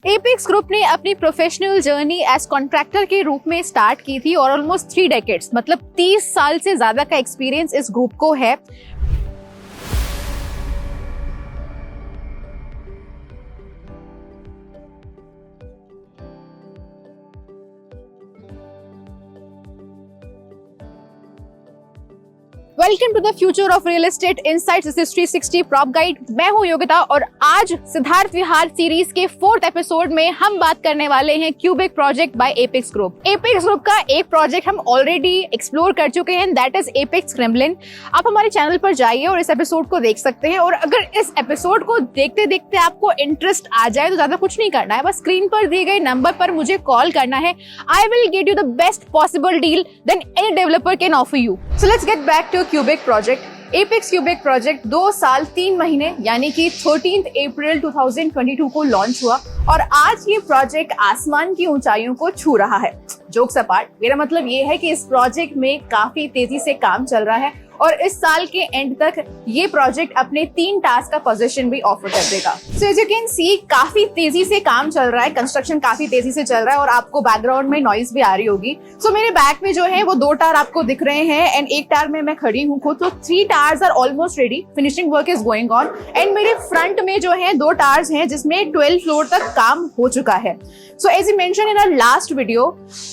Apex group ने अपनी professional journey as contractor के रूप में स्टार्ट की थी और ऑलमोस्ट 3 डेकेड्स मतलब 30 साल से ज्यादा का एक्सपीरियंस इस ग्रुप को है। Welcome to the future of real estate insights, this is 360 prop guide. मैं हूं योगिता और आज सिद्धार्थ विहार सीरीज के 4th एपिसोड में हम बात करने वाले हैं cubic project by apex group. Apex group का एक प्रोजेक्ट हम ऑलरेडी एक्सप्लोर कर चुके हैं, दैट इज एपेक्स क्रेमलिन। आप हमारे चैनल पर जाइए और इस एपिसोड को देख सकते हैं। और अगर इस एपिसोड को देखते देखते आपको इंटरेस्ट आ जाए तो ज्यादा कुछ नहीं करना है, बस स्क्रीन पर दिए गए नंबर पर मुझे कॉल करना है। I will get you the best possible deal than any developer can offer you. So let's get back to Cubic project. Apex Cubic project 2 साल 3 महीने यानी कि 13 अप्रैल 2022 को लॉन्च हुआ और आज ये प्रोजेक्ट आसमान की ऊंचाइयों को छू रहा है। जोक्स अपार्ट, मेरा मतलब ये है कि इस प्रोजेक्ट में काफी तेजी से काम चल रहा है और इस साल के एंड तक ये प्रोजेक्ट अपने 3 टास्क का पोजीशन भी ऑफर कर देगा। So as you can see काफी तेजी से काम चल रहा है, कंस्ट्रक्शन काफी तेजी से चल रहा है और आपको बैकग्राउंड में नॉइज भी आ रही होगी। सो मेरे बैक में जो है वो 2 टावर आपको दिख रहे हैं एंड एक टावर में मैं खड़ी हूँ खुद। तो 3 towers are almost ready, finishing work is going on. And मेरे फ्रंट में जो है 2 टावर्स हैं जिसमें 12 फ्लोर तक काम हो चुका है। So as you mention in our last video,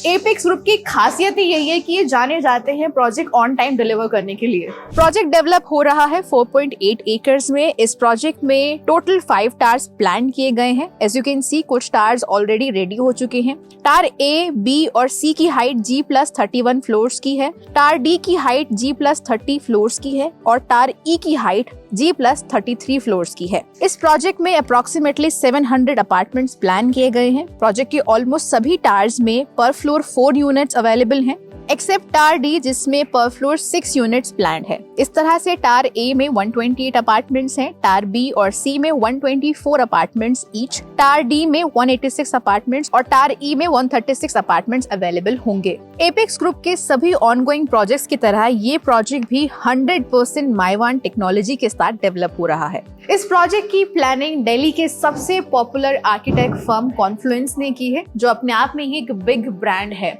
Apex group की खासियत यही है कि ये जाने जाते हैं प्रोजेक्ट ऑन टाइम डिलीवर करने के लिए। प्रोजेक्ट डेवलप हो रहा है 4.8 एकर्स में। इस प्रोजेक्ट में टोटल 5 टावर्स प्लान किए गए हैं। एज यू कैन सी कुछ टावर्स ऑलरेडी रेडी हो चुके हैं। टावर ए, बी और सी की हाइट G+31 फ्लोर्स की है। टावर डी की हाइट G+30 फ्लोर्स की है और टावर ई की हाइट G+33 फ्लोर्स की है। इस प्रोजेक्ट में अप्रोक्सीमेटली 700 अपार्टमेंट्स प्लान किए गए हैं। प्रोजेक्ट के ऑलमोस्ट सभी टावर्स में पर फ्लोर 4 यूनिट्स अवेलेबल हैं एक्सेप्ट टावर डी जिसमें पर फ्लोर 6 यूनिट्स प्लान्ड है। इस तरह से टावर ए में 128 अपार्टमेंट्स हैं, टावर बी और सी में 124 अपार्टमेंट्स ईच, टावर डी में 186 अपार्टमेंट्स और टावर ई में 136 अपार्टमेंट्स अवेलेबल होंगे। एपेक्स ग्रुप के सभी ऑनगोइंग प्रोजेक्ट्स की तरह ये प्रोजेक्ट भी 100% माइवान टेक्नोलॉजी के साथ डेवलप हो रहा है। इस प्रोजेक्ट की प्लानिंग दिल्ली के सबसे पॉपुलर आर्किटेक्ट फर्म कॉन्फ्लुएंस ने की है, जो अपने आप में ही एक बिग ब्रांड है।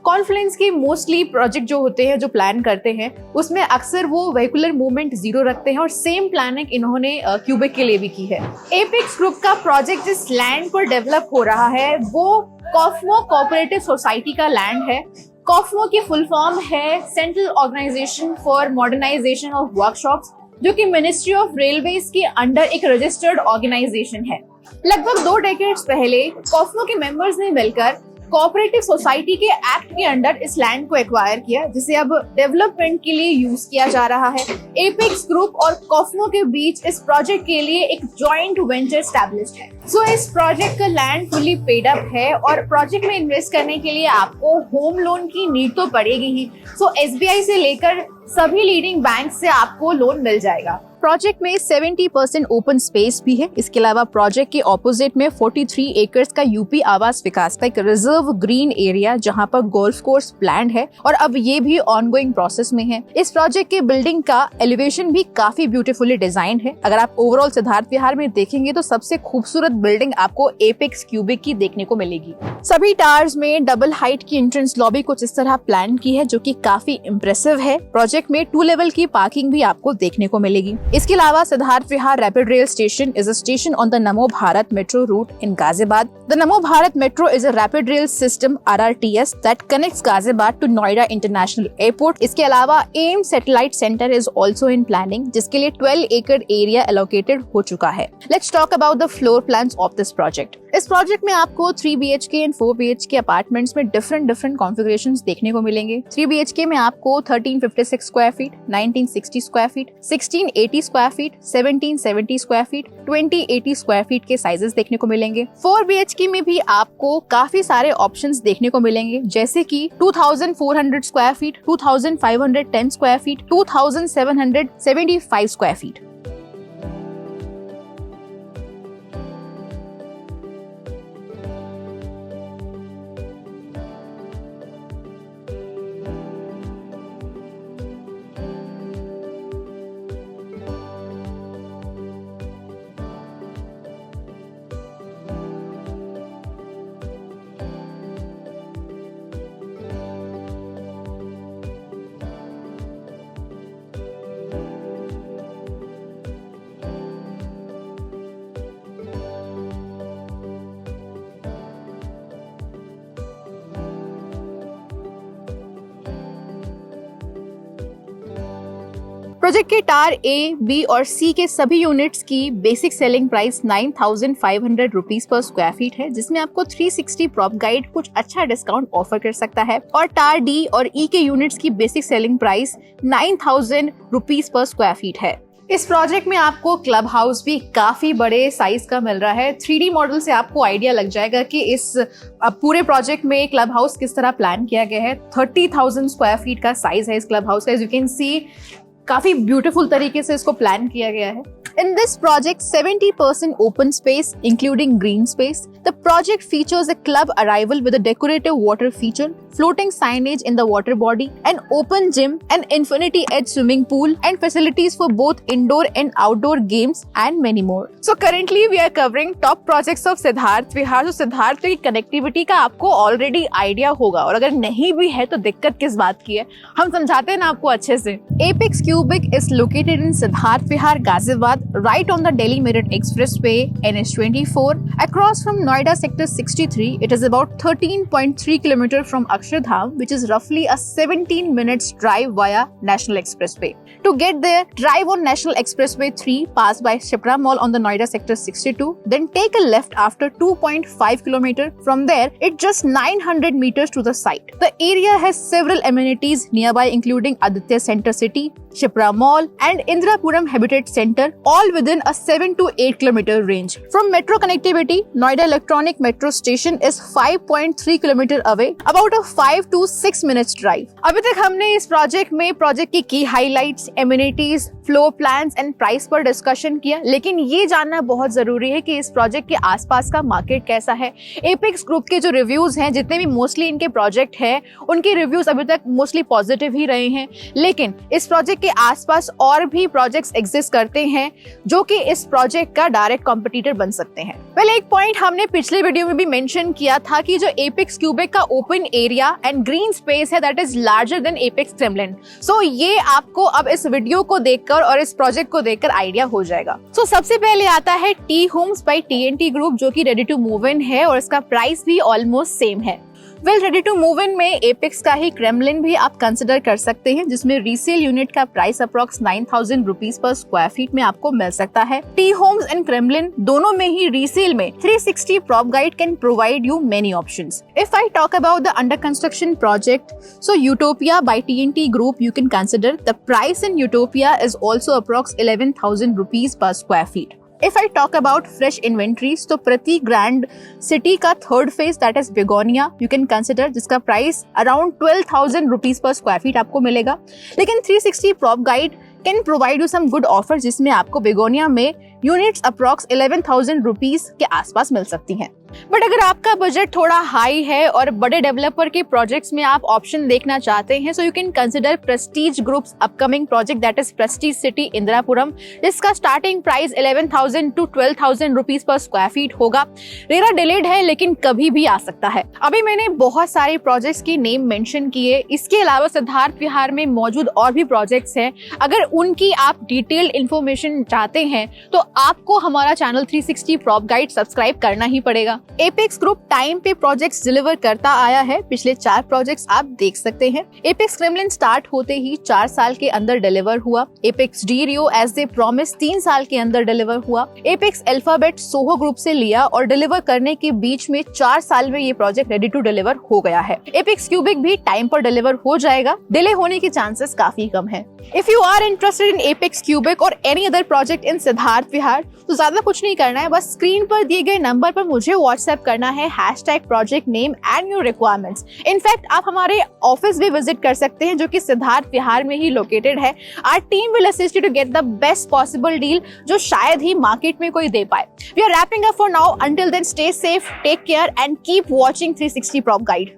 कॉन्फ्लुएंस की मोस्टली प्रोजेक्ट जो होते हैं, जो प्लान करते हैं, उसमें अक्सर वो वेहिकुलर मूवमेंट 0 रखते हैं और सेम प्लानिंग इन्होंने क्यूबिक के लिए भी की है। एपेक्स ग्रुप का प्रोजेक्ट जिस लैंड पर डेवलप हो रहा है वो कॉस्मो कोऑपरेटिव सोसाइटी का लैंड है। कॉस्मो की फुल फॉर्म है central organisation for modernisation of workshops, जो कि मिनिस्ट्री ऑफ रेलवेज के अंडर एक रजिस्टर्ड ऑर्गेनाइजेशन है। लगभग 2 डेकेड्स पहले कॉस्मो के मेंबर्स ने मिलकर कोऑपरेटिव सोसाइटी के एक्ट के अंडर इस लैंड को एक्वायर किया, जिसे अब डेवलपमेंट के लिए यूज किया जा रहा है। एपेक्स ग्रुप और कॉस्मो के बीच इस प्रोजेक्ट के लिए एक जॉइंट वेंचर एस्टैब्लिश्ड है। सो इस प्रोजेक्ट का लैंड फुली पेड अप है और प्रोजेक्ट में इन्वेस्ट करने के लिए आपको होम लोन की नीड तो पड़ेगी ही। सो SBI से लेकर सभी लीडिंग बैंक से आपको लोन मिल जाएगा। प्रोजेक्ट में 70% ओपन स्पेस भी है। इसके अलावा प्रोजेक्ट के ऑपोजिट में 43 एकर्स का यूपी आवास विकास का एक रिजर्व ग्रीन एरिया, जहां पर गोल्फ कोर्स प्लान्ड है और अब ये भी ऑनगोइंग प्रोसेस में है। इस प्रोजेक्ट के बिल्डिंग का एलिवेशन भी काफी ब्यूटीफुली डिजाइन है। अगर आप ओवरऑल सिद्धार्थ विहार में देखेंगे तो सबसे खूबसूरत बिल्डिंग आपको एपेक्स क्यूबिक की देखने को मिलेगी। सभी टावर्स में डबल हाइट की एंट्रेंस लॉबी कुछ इस तरह प्लान की है, जो कि काफी इम्प्रेसिव है। प्रोजेक्ट में 2 लेवल की पार्किंग भी आपको देखने को मिलेगी। इसके अलावा Siddharth Vihar rapid rail station is a station on the Namo Bharat metro route in Ghaziabad. The Namo Bharat metro is a rapid rail system RRTS that connects Ghaziabad to Noida international airport. इसके अलावा M satellite centre is also in planning, जिसके लिए 12 एकड़ area allocated हो चुका है। Let's talk about the floor plans of this project. इस project में आपको 3 BHK एंड 4 BHK अपार्टमेंट्स में डिफरेंट कॉन्फ़िगरेशंस देखने को मिलेंगे। 3 BHK में आपको 1356 square feet, 1960 square feet, 1680 square feet, 1770 square feet, 2080 square feet के साइजेस देखने को मिलेंगे। 4 BHK में भी आपको काफी सारे ऑप्शंस देखने को मिलेंगे, जैसे कि 2400 square feet, 2510 square feet, 2775 square feet. Project के टार ए, बी और सी के सभी यूनिट्स की basic selling price 9,500 rupees per square feet है, जिसमें आपको 360 प्रॉप गाइड कुछ अच्छा डिस्काउंट ऑफर कर सकता है। और टार डी और ई के यूनिट्स की basic selling price 9,000 rupees per square feet है। इस प्रोजेक्ट में आपको क्लब हाउस भी काफी बड़े साइज का मिल रहा है। 3D मॉडल से आपको आइडिया लग जाएगा कि इस पूरे प्रोजेक्ट में क्लब हाउस किस तरह प्लान किया गया है। 30,000 स्क्वायर फीट का साइज है इस क्लब हाउस का। एज यू कैन सी काफी ब्यूटीफुल तरीके से इसको प्लान किया गया है। In this project, 70% open space, including green space. The project features a club arrival with a decorative water feature, floating signage in the water body, an open gym, an infinity edge swimming pool, and facilities for both indoor and outdoor games, and many more. So currently we are covering top projects of Siddharth Vihar. तो सिद्धार्थ की connectivity का आपको already idea होगा, और अगर नहीं भी है तो दिक्कत किस बात की है, हम समझाते हैं ना आपको अच्छे से। Apex Cubic is located in Siddharth Vihar, Ghaziabad, right on the Delhi Meerut Expressway, NH24, across from Noida Sector 63. It is about 13.3 km from Akshardham, which is roughly a 17 minutes drive via National Expressway. To get there, drive on National Expressway 3, pass by Shipra Mall on the Noida Sector 62, then take a left after 2.5 km. From there, it's just 900 meters to the site. The area has several amenities nearby, including Aditya Center City, Shipra Mall, and Indrapuram Habitat Center, all within a 7 to 8 kilometer range. From metro connectivity, Noida Electronic Metro Station is 5.3 kilometer away, about a 5 to 6 minutes drive. अभी तक हमने इस project में project की की highlights, amenities, floor plans and price पर discussion किया, लेकिन ये जानना बहुत जरूरी है कि इस प्रोजेक्ट के आसपास का मार्केट कैसा है। एपेक्स ग्रुप के जो रिव्यूज हैं, जितने भी मोस्टली इनके प्रोजेक्ट है, उनके रिव्यूज अभी तक मोस्टली पॉजिटिव ही रहे हैं, लेकिन इस प्रोजेक्ट के आसपास और भी प्रोजेक्ट्स एग्जिस्ट करते हैं जो कि इस प्रोजेक्ट का डायरेक्ट कॉम्पिटिटर बन सकते हैं। पहले एक पॉइंट हमने पिछले वीडियो में भी मेंशन किया था कि जो एपेक्स क्यूबिक का open area and green space है, that is larger than Apex Kremlin. So ये आपको अब इस वीडियो को देखकर और इस प्रोजेक्ट को देखकर आइडिया हो जाएगा। सो सबसे पहले आता है T Homes by TNT group, जो कि रेडी टू मूव इन है और इसका प्राइस भी ऑलमोस्ट सेम है। Well, ready to move in में एपेक्स का ही क्रेमलिन भी आप कंसिडर कर सकते हैं, जिसमें रीसेल यूनिट का price approx 9,000 rupees per square feet में आपको मिल सकता है। टी होम्स एंड क्रेमलिन दोनों में ही रीसेल में 360 prop guide can provide you many options. If I talk about the under construction project, so Utopia by TNT group, you can consider the price in Utopia is also approx 11,000 rupees per square feet. If I talk about fresh inventories, तो प्रति grand city का third phase that is Begonia you can consider, जिसका price around 12,000 rupees per square feet आपको मिलेगा। लेकिन 360 prop guide can provide you some good offer, जिसमें आपको begonia में यूनिट्स अप्रॉक्स 11,000 रुपीज के आसपास मिल सकती हैं। बट अगर आपका बजट थोड़ा हाई है और बड़े डेवलपर के प्रोजेक्ट्स में आप ऑप्शन देखना चाहते हैं, so you can consider Prestige groups upcoming project that is Prestige city Indirapuram, जिसका starting price 11,000 to 12,000 rupees per square feet होगा। रेरा डिलेड है, लेकिन कभी भी आ सकता है। अभी मैंने बहुत सारे प्रोजेक्ट्स की नेम मेंशन किए, इसके अलावा सिद्धार्थ विहार में मौजूद और भी प्रोजेक्ट्स हैं। अगर उनकी आप डिटेल्ड इंफॉर्मेशन चाहते हैं तो आपको हमारा चैनल 360 प्रॉप गाइड सब्सक्राइब करना ही पड़ेगा। एपेक्स ग्रुप टाइम पे प्रोजेक्ट्स डिलीवर करता आया है। पिछले 4 प्रोजेक्ट्स आप देख सकते हैं। एपेक्स क्रेमलिन स्टार्ट होते ही 4 साल के अंदर डिलीवर हुआ। Apex D Rio as they promise 3 साल के अंदर डिलीवर हुआ। एपेक्स अल्फाबेट सोहो ग्रुप से लिया और डिलीवर करने के बीच में 4 साल में ये प्रोजेक्ट रेडी टू डिलीवर हो गया है। एपेक्स क्यूबिक भी टाइम पर डिलीवर हो जाएगा, डिले होने के चांसेस काफी कम है। If you are interested in Apex Cubic और any other project in Siddharth Vihar, तो ज्यादा कुछ नहीं करना है, बस स्क्रीन पर दिए गए नंबर पर मुझे व्हाट्सएप करना है #project name and your requirements। In fact आप हमारे ऑफिस भी विजिट कर सकते हैं, जो कि सिद्धार्थ विहार में ही लोकेटेड है। Our team will assist you to get the best possible deal, जो शायद ही मार्केट में कोई दे पाए। We are wrapping up for now. Until then, stay safe, take care and keep watching 360 Prop Guide।